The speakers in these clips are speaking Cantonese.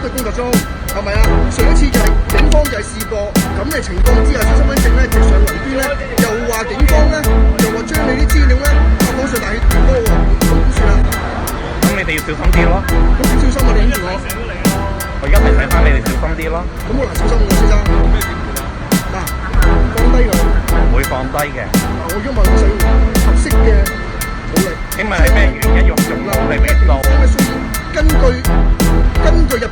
隊工作中，係咪啊？上一次就係警方就係試過咁嘅情況之下，身份證咧直上雲端咧，又話警方咧又話將你啲資料咧發放上大氣電波喎，咁點算啊？咁你哋要小心啲咯。咁點小心啊？你影住我。我而家提醒翻你哋小心啲咯。咁好難小心喎，先生。嗱，放低佢。唔會放低嘅。我而家問你使用合適嘅武力。請問係咩原因用武力嚟到？根據入。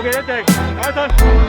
記得直，解信。